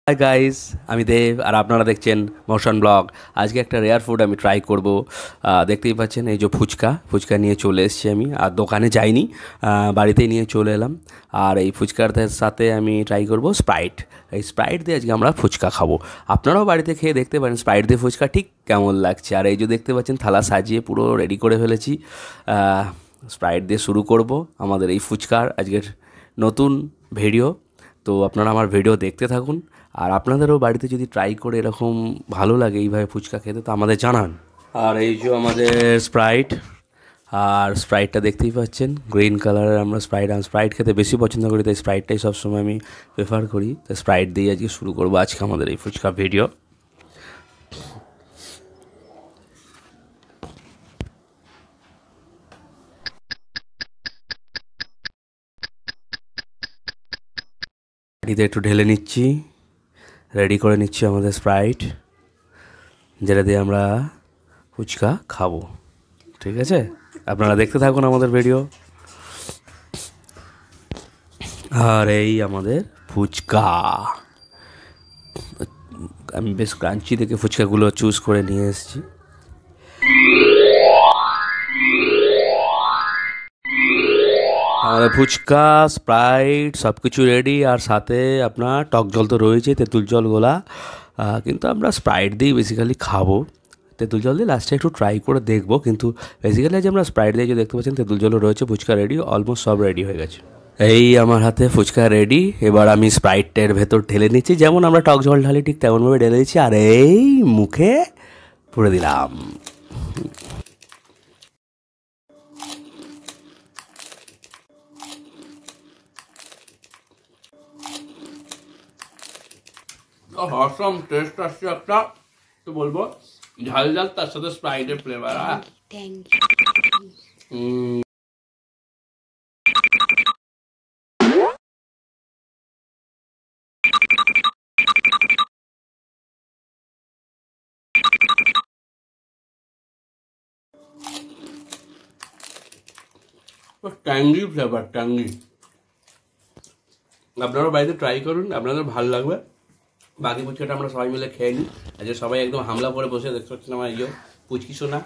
Hi guys, আমি দেব আর আপনারা দেখছেন মোশন ব্লগ। আজকে একটা রেয়ার ফুড আমি ট্রাই করব। দেখতেই পাচ্ছেন এই যে ফুচকা নিয়ে চলে এসেছি আমি, আর দোকানে যাইনি, বাড়িতেই নিয়ে চলে এলাম। আর এই ফুচকার সাথে আমি ট্রাই করব স্প্রাইট। এই স্প্রাইট দিয়ে আজকে আমরা ফুচকা খাবো। আপনারাও বাড়িতে খেয়ে দেখতে পারেন স্প্রাইট দিয়ে ফুচকা ঠিক কেমন লাগছে। আর এই যে দেখতে পাচ্ছেন থালা সাজিয়ে পুরো রেডি করে ফেলেছি। স্প্রাইট দিয়ে শুরু করব আমাদের এই ফুচকার আজকের নতুন ভিডিও। তো আপনারা আমার ভিডিও দেখতে থাকুন, আর আপনাদেরও বাড়িতে যদি ট্রাই করে এরকম ভালো লাগে এইভাবে ফুচকা খেতে তো আমাদের জানান। আর এই যে আমাদের স্প্রাইট, আর স্প্রাইটটা দেখতেই পাচ্ছেন গ্রিন কালারের। আমরা স্প্রাইট খেতে বেশি পছন্দ করি, তাই স্প্রাইটটাই সবসময় আমি প্রেফার করি। তো স্প্রাইট দিয়ে আজকে শুরু করবো আজকে আমাদের এই ফুচকা ভিডিও। বাড়িতে একটু ঢেলে নিচ্ছি, রেডি করে নিচ্ছি আমাদের স্প্রাইট, যেটা দিয়ে আমরা ফুচকা খাবো। ঠিক আছে, আপনারা দেখতে থাকুন আমাদের ভিডিও। আর এই আমাদের ফুচকা, আমি বেশ ক্রাঞ্চি থেকে ফুচকাগুলো চুজ করে নিয়ে এসেছি। আমাদের ফুচকা, স্প্রাইট সব কিছু রেডি, আর সাথে আপনার টক জল তো রয়েছে, তেঁতুল জল গোলা। কিন্তু আমরা স্প্রাইট দিয়েই বেসিক্যালি খাবো। তেঁতুল জল দিয়ে লাস্টে একটু ট্রাই করে দেখবো, কিন্তু বেসিক্যালি যে আমরা স্প্রাইট দিয়ে যে দেখতে পাচ্ছেন তেঁতুল জলও রয়েছে। ফুচকা রেডি, অলমোস্ট সব রেডি হয়ে গেছে। এই আমার হাতে ফুচকা রেডি। এবার আমি স্প্রাইটের ভেতর ঢেলে নিচ্ছি, যেমন আমরা টক জল ঢালি ঠিক তেমনভাবে ঢেলে দিচ্ছি, আর এই মুখে পুরে দিলাম। অসম টেস্ট আসছে একটা, তো বলবো ঝাল ঝাল, তার সাথে স্প্রাইটের flavour. Thank tangy flavour, tangy. আপনারাও বাড়িতে ট্রাই করুন, আপনাদের ভালো লাগবে। বাকি ফুচকাটা আমরা সবাই মিলে খেয়ে নিই। আজকে সবাই একদম হামলা করে বসে দেখতে পাচ্ছেন আমার এই যে পুচকি সোনা।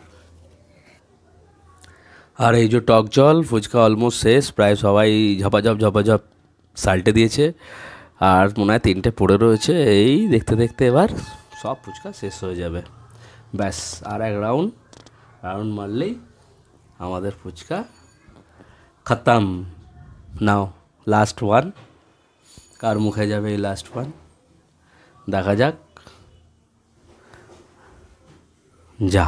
আর এই যে টক জল, ফুচকা অলমোস্ট শেষ, প্রায় সবাই ঝপাঝপ সাল্টে দিয়েছে, আর মনে হয় 3টে পড়ে রয়েছে। এই দেখতে দেখতে এবার সব ফুচকা শেষ হয়ে যাবে। ব্যাস আর এক রাউন্ড মারলেই আমাদের ফুচকা খতম। নাও লাস্ট ওয়ান, কার মুখে যাবে এই লাস্ট ওয়ান দেখা যাক। যা।